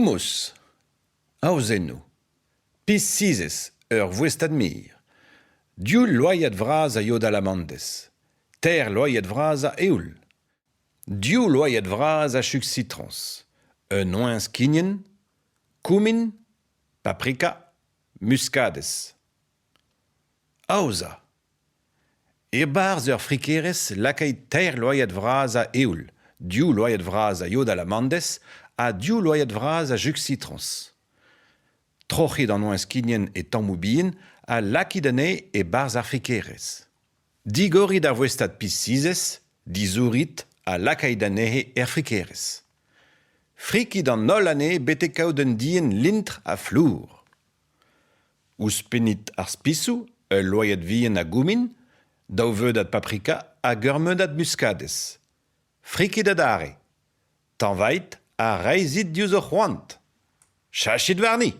Hummus. Auzenno. Pis sizes, voestad mir. Diou loyat vraz a yod alamandes. Ter loyat vraz a eoul. Diou loyat vraz a chuk citrons. Oinz kinien, cumin, paprika, muscades. Auza. Barz frikeres lakay ter loyat vraz a eoul. Diou loyat vraz a yod alamandes, a diou loyat vraz a juk citrons. Trochet an oinz kinien e tammoubien a lakidane e barz frikeres. Digorit ar voestad pis sizes, dizourit a lakaidanehe frikeres. Frikid an nol ane bete kaout un dien lintr a flour. Ouspenit ar spissou, loyat vien a goumin, daou veudat paprika a gurmedat muscades. Frikid a dare. Tanvait a reizit diouz o c'hoant. Chachit warni!